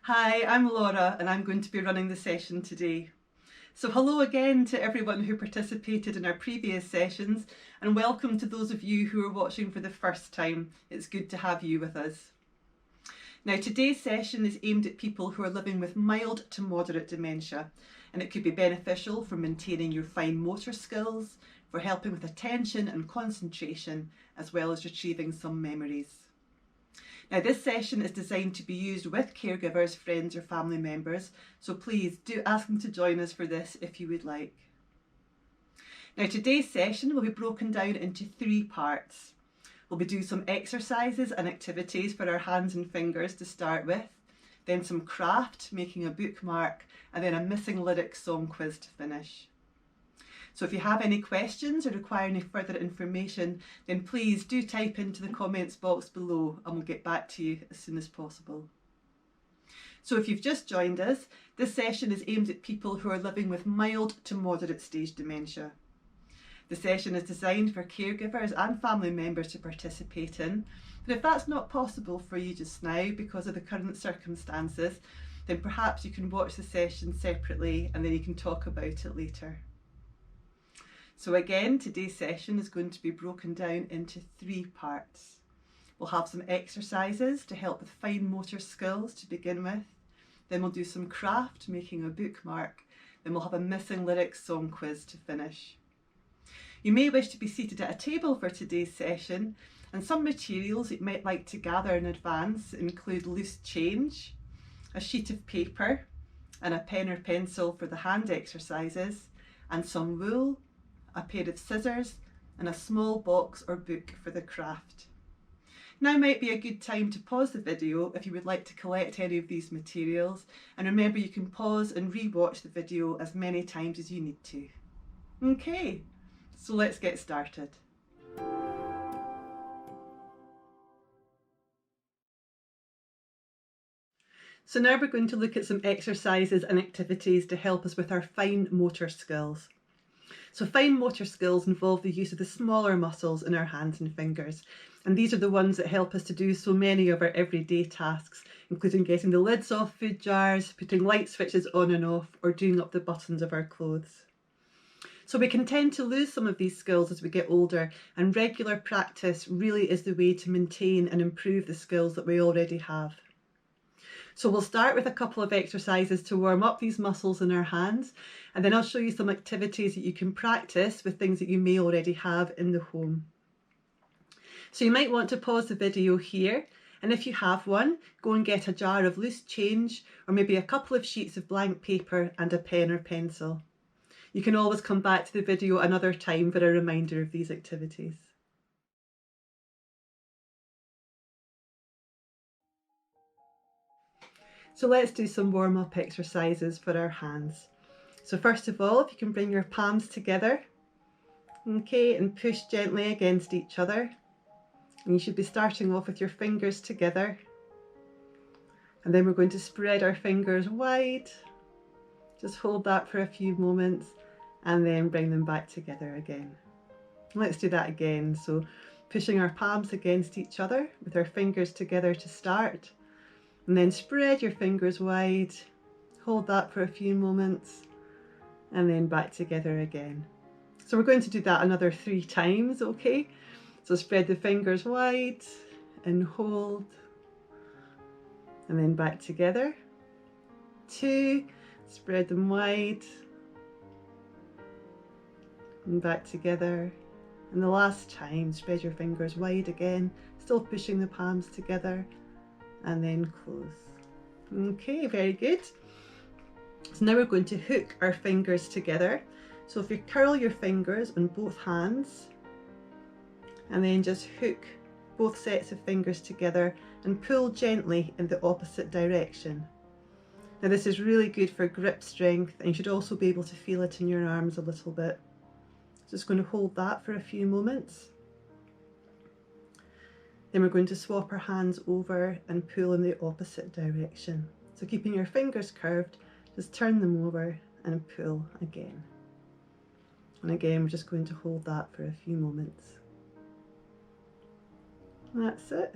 Hi, I'm Laura and I'm going to be running the session today. So hello again to everyone who participated in our previous sessions, and welcome to those of you who are watching for the first time. It's good to have you with us. Now, today's session is aimed at people who are living with mild to moderate dementia, and it could be beneficial for maintaining your fine motor skills, for helping with attention and concentration, as well as retrieving some memories. Now, this session is designed to be used with caregivers, friends or family members, so please do ask them to join us for this if you would like. Now, today's session will be broken down into 3 parts. We'll be doing some exercises and activities for our hands and fingers to start with, then some craft, making a bookmark, and then a missing lyrics song quiz to finish. So if you have any questions or require any further information, then please do type into the comments box below and we'll get back to you as soon as possible. So if you've just joined us, this session is aimed at people who are living with mild to moderate stage dementia. The session is designed for caregivers and family members to participate in, but if that's not possible for you just now because of the current circumstances, then perhaps you can watch the session separately and then you can talk about it later. So again, today's session is going to be broken down into 3 parts. We'll have some exercises to help with fine motor skills to begin with. Then we'll do some craft, making a bookmark. Then we'll have a missing lyrics song quiz to finish. You may wish to be seated at a table for today's session, and some materials that you might like to gather in advance include loose change, a sheet of paper, and a pen or pencil for the hand exercises, and some wool, a pair of scissors, and a small box or book for the craft. Now might be a good time to pause the video if you would like to collect any of these materials, and remember you can pause and re-watch the video as many times as you need to. Okay, so let's get started. So now we're going to look at some exercises and activities to help us with our fine motor skills. So fine motor skills involve the use of the smaller muscles in our hands and fingers, and these are the ones that help us to do so many of our everyday tasks, including getting the lids off food jars, putting light switches on and off, or doing up the buttons of our clothes. So we can tend to lose some of these skills as we get older, and regular practice really is the way to maintain and improve the skills that we already have. So we'll start with a couple of exercises to warm up these muscles in our hands, and then I'll show you some activities that you can practice with things that you may already have in the home. So you might want to pause the video here, and if you have one, go and get a jar of loose change or maybe a couple of sheets of blank paper and a pen or pencil. You can always come back to the video another time for a reminder of these activities. So let's do some warm-up exercises for our hands. So first of all, if you can bring your palms together, okay, and push gently against each other. And you should be starting off with your fingers together. And then we're going to spread our fingers wide. Just hold that for a few moments and then bring them back together again. Let's do that again. So pushing our palms against each other with our fingers together to start. And then spread your fingers wide, hold that for a few moments, and then back together again. So we're going to do that another 3 times, okay? So spread the fingers wide and hold, and then back together. 2, spread them wide, and back together. And the last time, spread your fingers wide again, still pushing the palms together, and then close. Okay, very good. So now we're going to hook our fingers together. So if you curl your fingers on both hands and then just hook both sets of fingers together and pull gently in the opposite direction. Now this is really good for grip strength, and you should also be able to feel it in your arms a little bit. Just going to hold that for a few moments. Then we're going to swap our hands over and pull in the opposite direction. So keeping your fingers curved, just turn them over and pull again. And again, we're just going to hold that for a few moments. That's it.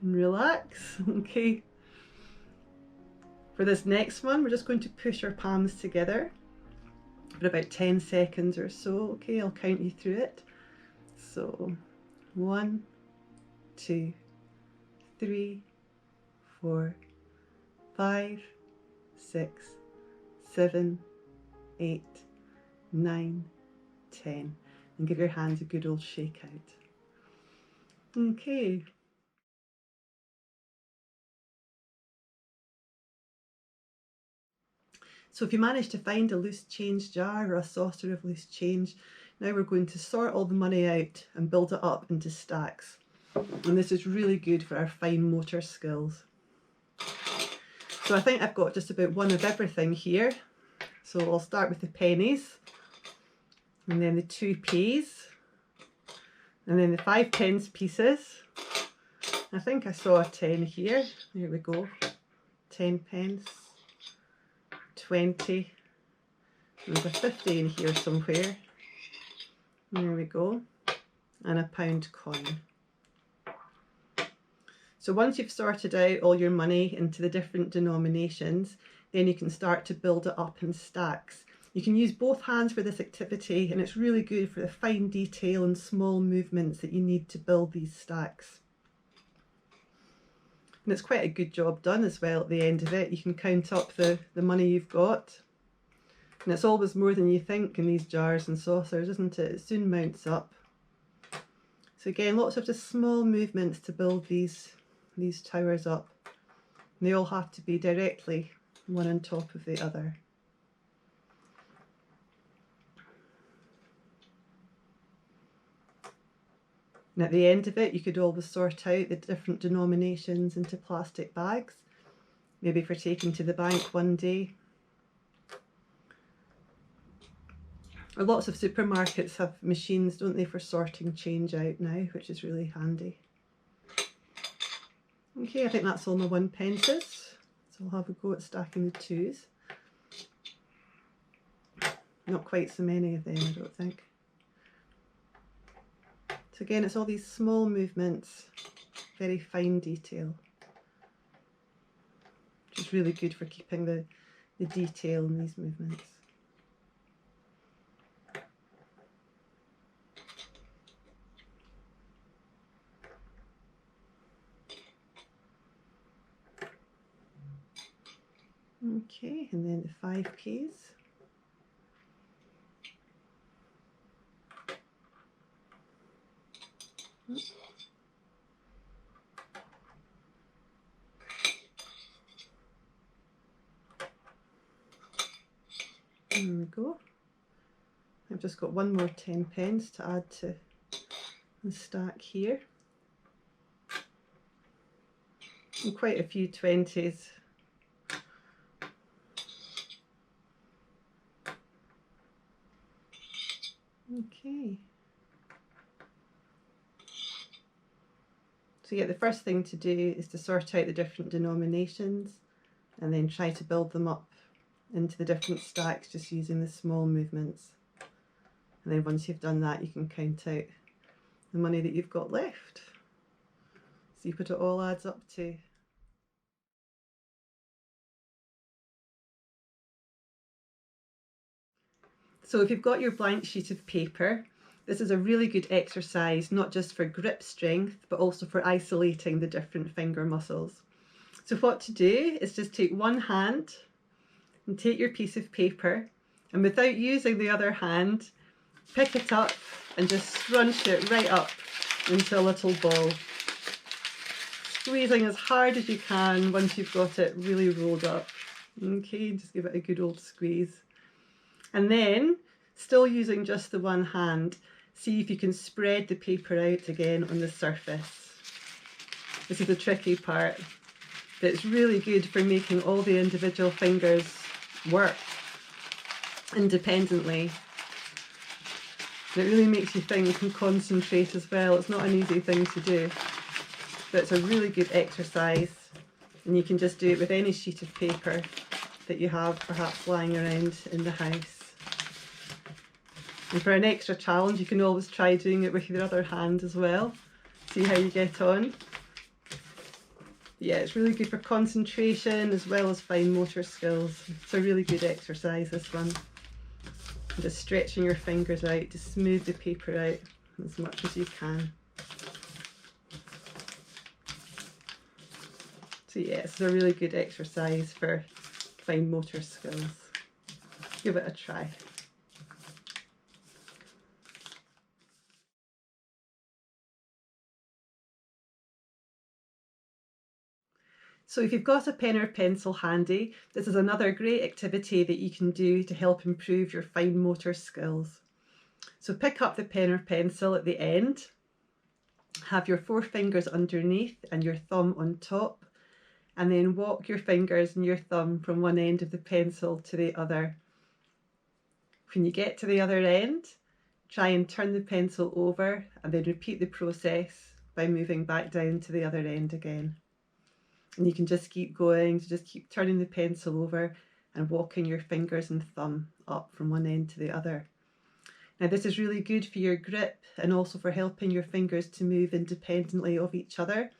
And relax. Okay. For this next one, we're just going to push our palms together for about 10 seconds or so. Okay, I'll count you through it. So 1, 2, 3, 4, 5, 6, 7, 8, 9, 10. And give your hands a good old shake out. Okay. So if you manage to find a loose change jar or a saucer of loose change, now we're going to sort all the money out and build it up into stacks. And this is really good for our fine motor skills. So I think I've got just about one of everything here. So I'll start with the pennies, and then the 2p's, and then the 5 pence pieces. I think I saw a 10 here. There we go. 10 pence. 20, there's a 50 in here somewhere, there we go, and a £1 coin. So once you've sorted out all your money into the different denominations, then you can start to build it up in stacks. You can use both hands for this activity, and it's really good for the fine detail and small movements that you need to build these stacks. And it's quite a good job done as well at the end of it. You can count up the money you've got. And it's always more than you think in these jars and saucers, isn't it? It soon mounts up. So again, lots of just small movements to build these towers up. And they all have to be directly one on top of the other. And at the end of it, you could always sort out the different denominations into plastic bags, maybe for taking to the bank one day. Or lots of supermarkets have machines, don't they, for sorting change out now, which is really handy. Okay, I think that's all my 1 pences. So I'll have a go at stacking the 2s. Not quite so many of them, I don't think. So again, it's all these small movements, very fine detail, which is really good for keeping the detail in these movements. Okay, and then the 5p's. There we go. I've just got one more 10 pence to add to the stack here. And quite a few 20s. Okay. So yeah, the first thing to do is to sort out the different denominations and then try to build them up into the different stacks just using the small movements. And then once you've done that, you can count out the money that you've got left. See what it all adds up to. So if you've got your blank sheet of paper, this is a really good exercise, not just for grip strength, but also for isolating the different finger muscles. So what to do is just take one hand and take your piece of paper, and without using the other hand, pick it up and just scrunch it right up into a little ball. Squeezing as hard as you can once you've got it really rolled up. Okay, just give it a good old squeeze. And then, still using just the one hand, see if you can spread the paper out again on the surface. This is the tricky part, but it's really good for making all the individual fingers work independently. And it really makes you think and concentrate as well. It's not an easy thing to do, but it's a really good exercise, and you can just do it with any sheet of paper that you have perhaps lying around in the house. And for an extra challenge, you can always try doing it with your other hand as well. See how you get on. Yeah, it's really good for concentration as well as fine motor skills. It's a really good exercise, this one. Just stretching your fingers out to smooth the paper out as much as you can. So yeah, it's a really good exercise for fine motor skills. Give it a try. So if you've got a pen or pencil handy, this is another great activity that you can do to help improve your fine motor skills. So pick up the pen or pencil at the end, have your 4 fingers underneath and your thumb on top, and then walk your fingers and your thumb from one end of the pencil to the other. When you get to the other end, try and turn the pencil over and then repeat the process by moving back down to the other end again. And you can just keep going, so just keep turning the pencil over and walking your fingers and thumb up from one end to the other. Now this is really good for your grip and also for helping your fingers to move independently of each other.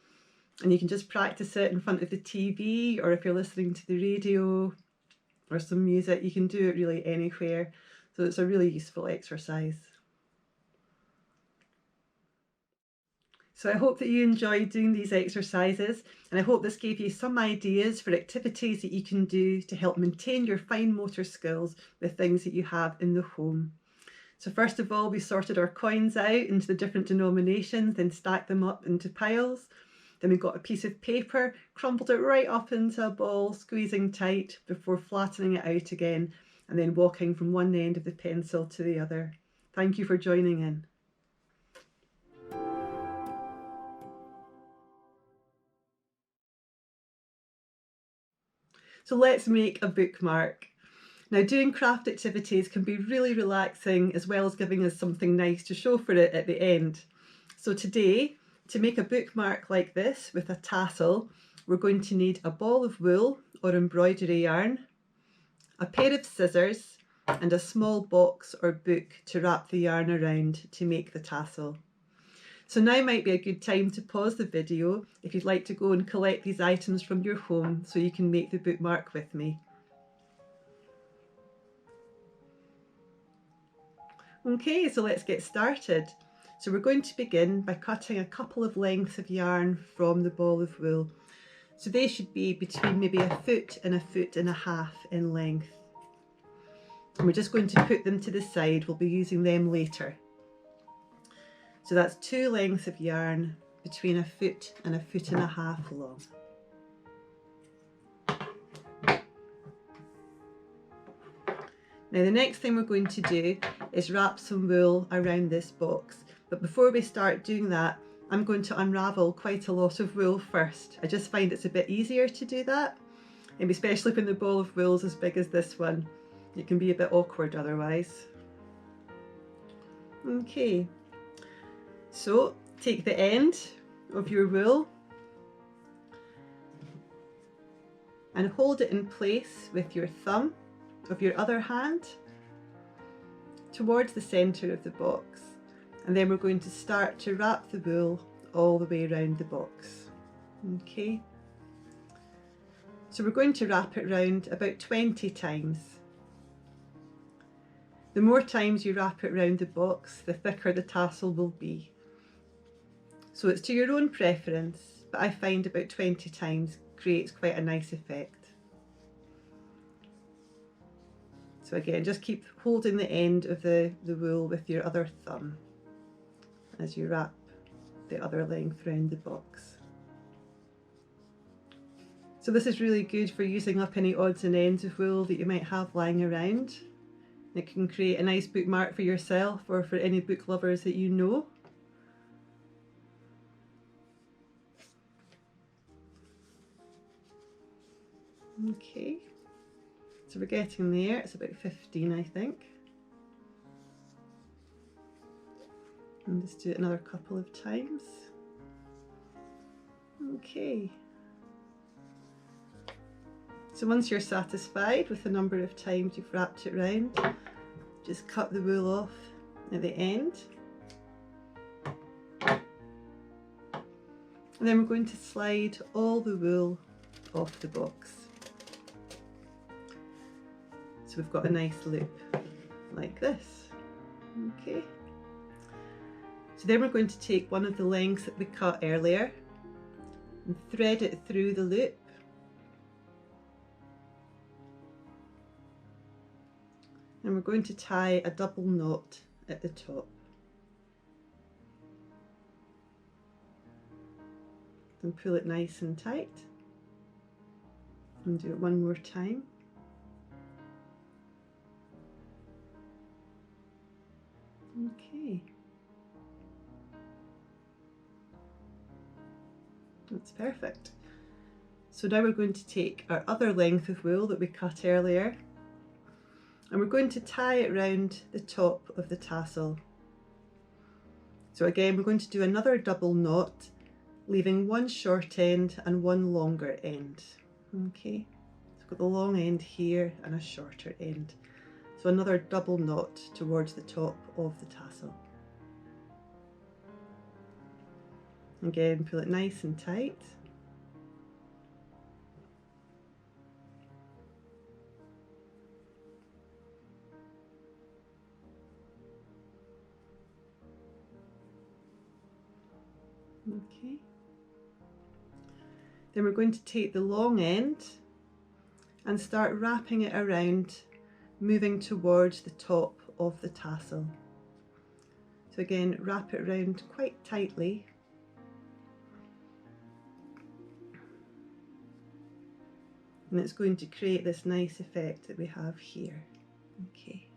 And you can just practice it in front of the TV, or if you're listening to the radio or some music, you can do it really anywhere. So it's a really useful exercise. So I hope that you enjoyed doing these exercises, and I hope this gave you some ideas for activities that you can do to help maintain your fine motor skills with things that you have in the home. So first of all, we sorted our coins out into the different denominations, then stacked them up into piles. Then we got a piece of paper, crumpled it right up into a ball, squeezing tight before flattening it out again, and then walking from one end of the pencil to the other. Thank you for joining in. So let's make a bookmark. Now, doing craft activities can be really relaxing, as well as giving us something nice to show for it at the end. So today, to make a bookmark like this with a tassel, we're going to need a ball of wool or embroidery yarn, a pair of scissors, and a small box or book to wrap the yarn around to make the tassel. So now might be a good time to pause the video if you'd like to go and collect these items from your home so you can make the bookmark with me. Okay, so let's get started. So we're going to begin by cutting a couple of lengths of yarn from the ball of wool. So they should be between maybe 1 foot and 1.5 feet in length. And we're just going to put them to the side. We'll be using them later. So that's 2 lengths of yarn between 1 foot and 1.5 feet long. Now the next thing we're going to do is wrap some wool around this box. But before we start doing that, I'm going to unravel quite a lot of wool first. I just find it's a bit easier to do that, and especially when the ball of wool is as big as this one. It can be a bit awkward otherwise. Okay, so take the end of your wool and hold it in place with your thumb of your other hand towards the centre of the box, and then we're going to start to wrap the wool all the way around the box. Okay, so we're going to wrap it round about 20 times. The more times you wrap it round the box, the thicker the tassel will be. So it's to your own preference, but I find about 20 times creates quite a nice effect. So again, just keep holding the end of the wool with your other thumb as you wrap the other length around the box. So this is really good for using up any odds and ends of wool that you might have lying around. It can create a nice bookmark for yourself or for any book lovers that you know. Okay. So we're getting there, it's about 15 I think. And just do it another couple of times. Okay. So once you're satisfied with the number of times you've wrapped it round, just cut the wool off at the end. And then we're going to slide all the wool off the box. So we've got a nice loop like this. Okay. So then we're going to take one of the lengths that we cut earlier and thread it through the loop. And we're going to tie a double knot at the top. And pull it nice and tight. And do it one more time. Okay. That's perfect. So now we're going to take our other length of wool that we cut earlier, and we're going to tie it round the top of the tassel. So again, we're going to do another double knot, leaving one short end and one longer end. Okay, so we've got the long end here and a shorter end. So another double knot towards the top of the tassel. Again, pull it nice and tight. Okay. Then we're going to take the long end and start wrapping it around, moving towards the top of the tassel. So again, wrap it around quite tightly. And it's going to create this nice effect that we have here. Okay.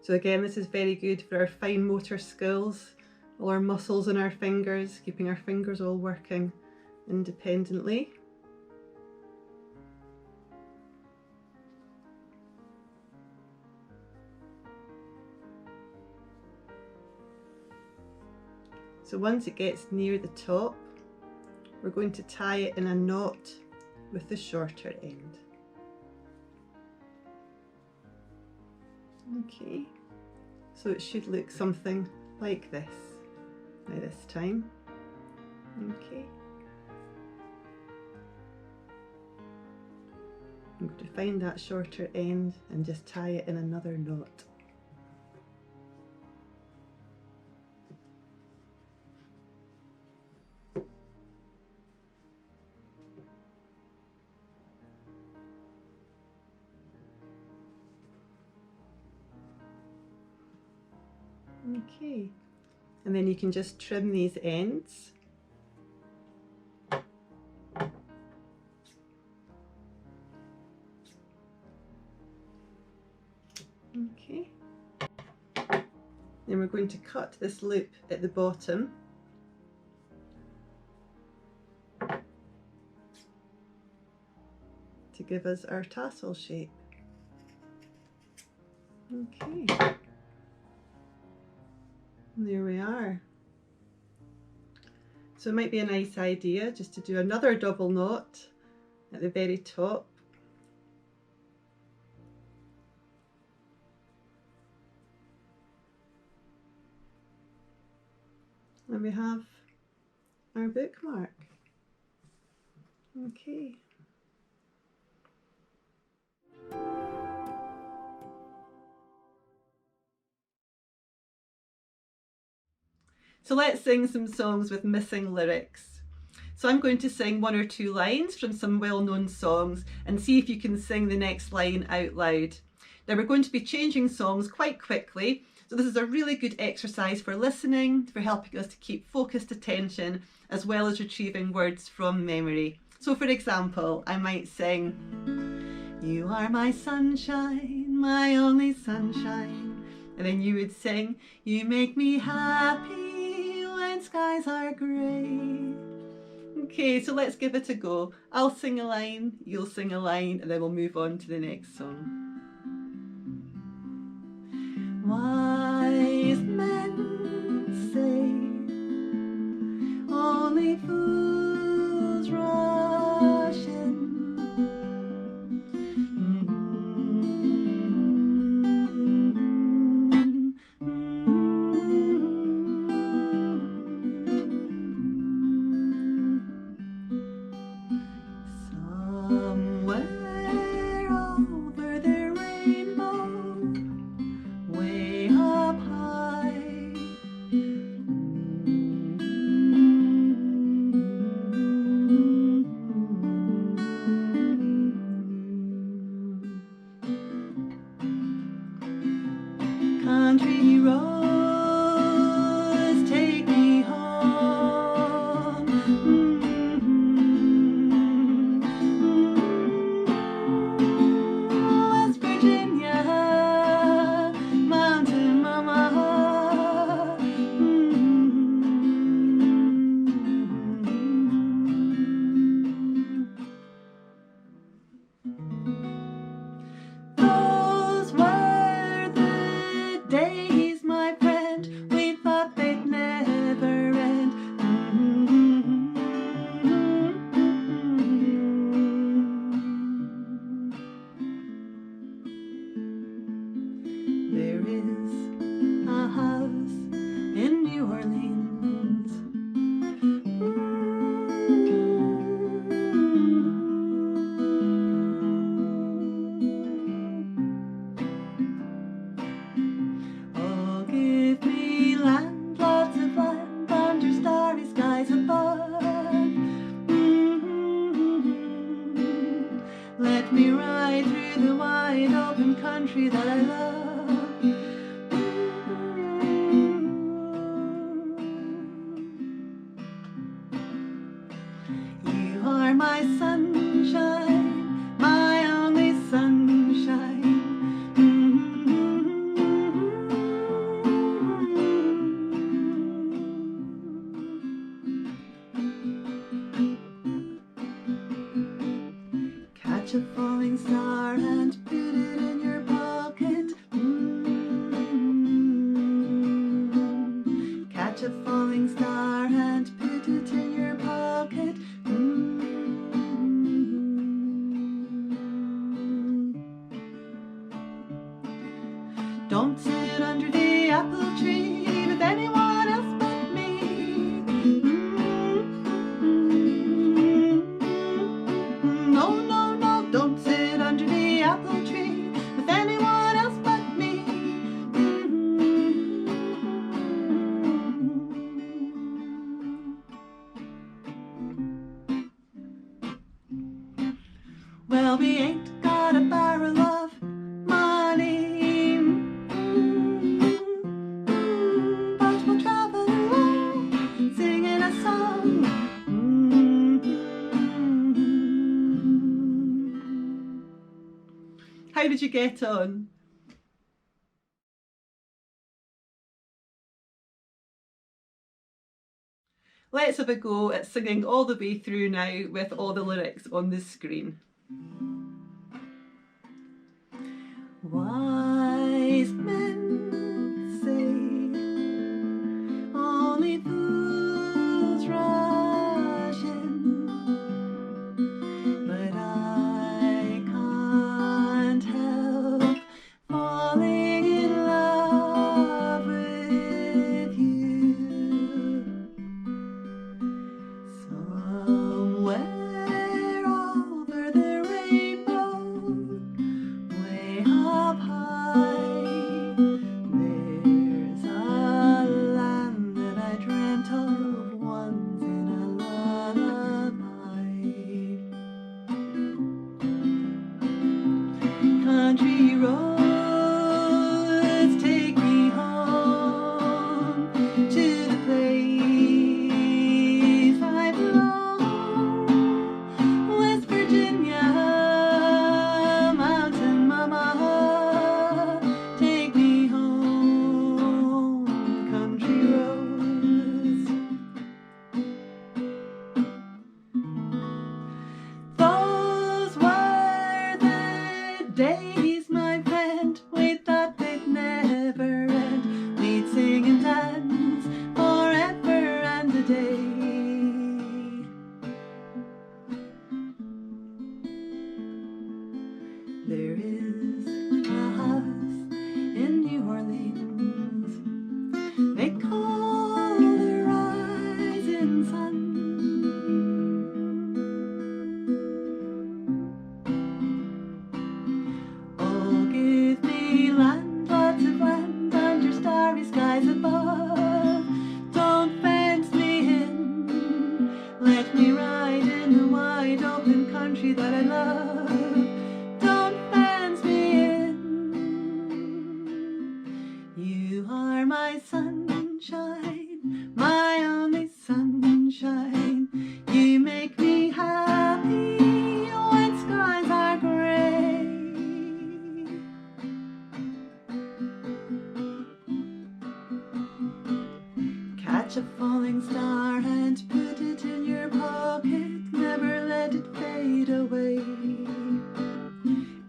So again, this is very good for our fine motor skills, all our muscles in our fingers, keeping our fingers all working independently. So once it gets near the top, we're going to tie it in a knot with the shorter end. Okay, so it should look something like this by this time. Okay. I'm going to find that shorter end and just tie it in another knot. Okay, and then you can just trim these ends. Okay, then we're going to cut this loop at the bottom. To give us our tassel shape. Okay. There we are. So it might be a nice idea just to do another double knot at the very top. And we have our bookmark. Okay. So let's sing some songs with missing lyrics. So I'm going to sing one or two lines from some well-known songs and see if you can sing the next line out loud. Now we're going to be changing songs quite quickly, so this is a really good exercise for listening, for helping us to keep focused attention, as well as retrieving words from memory. So for example, I might sing, "You are my sunshine, my only sunshine." And then you would sing, "You make me happy when skies are grey." Okay, so let's give it a go. I'll sing a line, you'll sing a line, and then we'll move on to the next song. Wise men say only fools rush in. wide open country that I love. You are my sunshine, my only sunshine. Catch a falling star and put it in your pocket. Catch a falling star and put it in your pocket. Don't sit under the apple tree with anyone else but me. No, no, no, don't sit under the apple tree with anyone else but me. Well, we ain't got a barrel of money, but we'll travel along, singing a song. How did you get on? Let's have a go at singing all the way through now with all the lyrics on the screen. Wise men say only fools rush in, but I can't help falling in love with you. Somewhere over the rainbow, way up high, there's a land that I dreamt of once in a lullaby. Country roads take me home to the place I belong. West Virginia, mountain mama, take me home, country roads. Those were the days, my friend, we thought they'd never end. We'd sing and dance forever and a day. There is a house in New Orleans they call the rising sun. Oh, give me land, lots of land under starry skies above. Don't fence me in, let me ride in a wide open country that I love. Don't fence me in. You are my sunshine, my only sunshine. You make me happy when skies are gray. Catch a falling star and put it in your pocket, never let it fade away.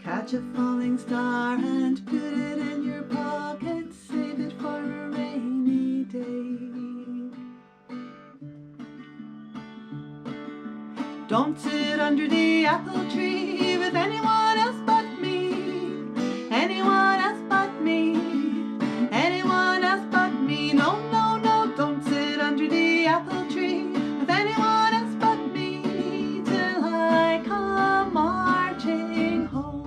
Catch a falling star and put it in your pocket, save it for a rainy day. Don't sit under the apple tree with anyone else but me. Anyone else but me. Anyone else but me. No, no, no, don't sit under the apple tree with anyone else but me till I come marching home.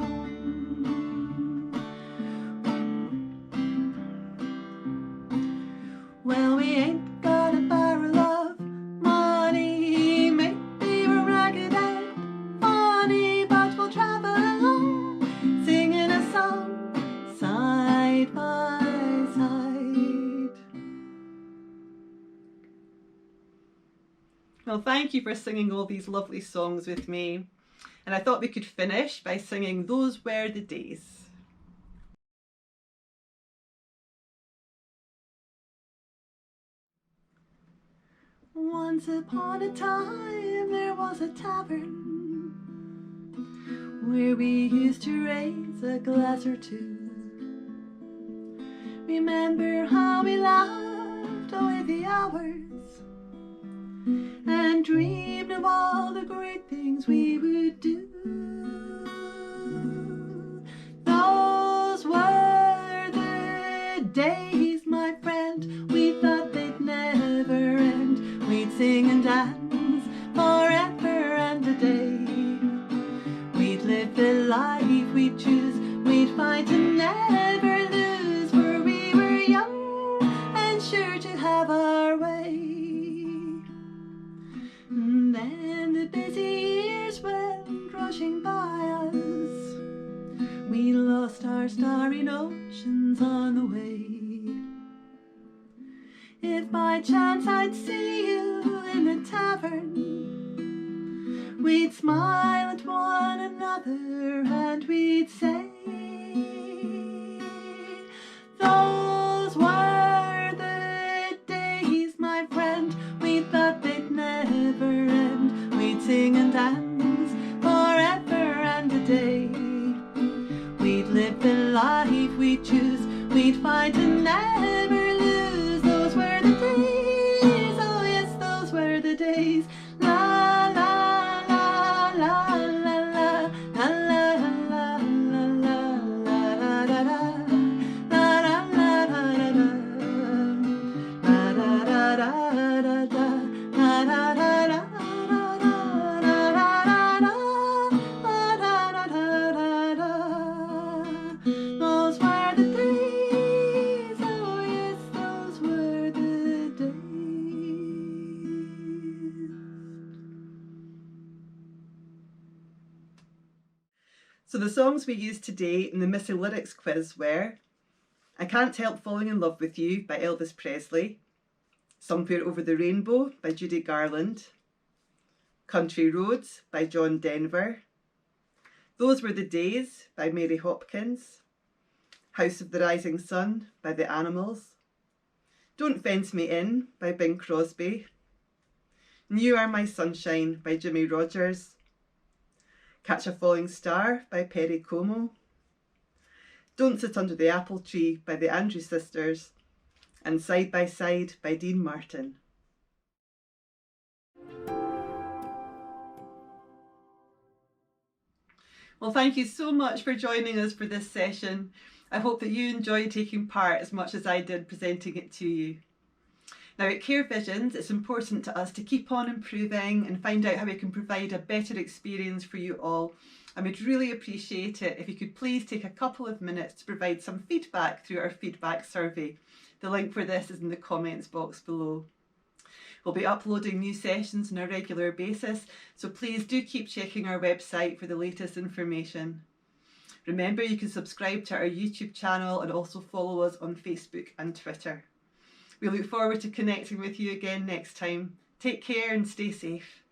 Well, we ain't got a barrel of money, maybe we're ragged and funny, but we'll travel along, singing a Well, thank you for singing all these lovely songs with me. And I thought we could finish by singing Those Were the Days. Once upon a time there was a tavern where we used to raise a glass or two. Remember how we laughed away the hours and dreamed of all the great things we would do. Those were the days, my friend, we thought they'd never end. We'd sing and dance forever and a day. We'd live the life we'd choose, we'd fight and never lose, for we were young and sure to have our way. And then the busy years went rushing by us, we lost our starry notions on the way. If by chance I'd see you in a tavern, we'd smile at one another and we'd say, those were the days, my friend, we thought they'd never end. We'd sing and dance forever and a day. We'd live the life we'd choose, we'd fight and never lose. Those were the days, oh yes, those were the days. La la la la la la la la la la la la la. So the songs we used today in the Missy Lyrics quiz were I Can't Help Falling in Love with You by Elvis Presley, Somewhere Over the Rainbow by Judy Garland, Country Roads by John Denver, Those Were the Days by Mary Hopkins, House of the Rising Sun by The Animals, Don't Fence Me In by Bing Crosby, You Are My Sunshine by Jimmy Rogers, Catch a Falling Star by Perry Como, Don't Sit Under the Apple Tree by the Andrews Sisters, and Side by Side by Dean Martin. Well, thank you so much for joining us for this session. I hope that you enjoyed taking part as much as I did presenting it to you. Now at Care Visions, it's important to us to keep on improving and find out how we can provide a better experience for you all. And we'd really appreciate it if you could please take a couple of minutes to provide some feedback through our feedback survey. The link for this is in the comments box below. We'll be uploading new sessions on a regular basis, so please do keep checking our website for the latest information. Remember, you can subscribe to our YouTube channel and also follow us on Facebook and Twitter. We look forward to connecting with you again next time. Take care and stay safe.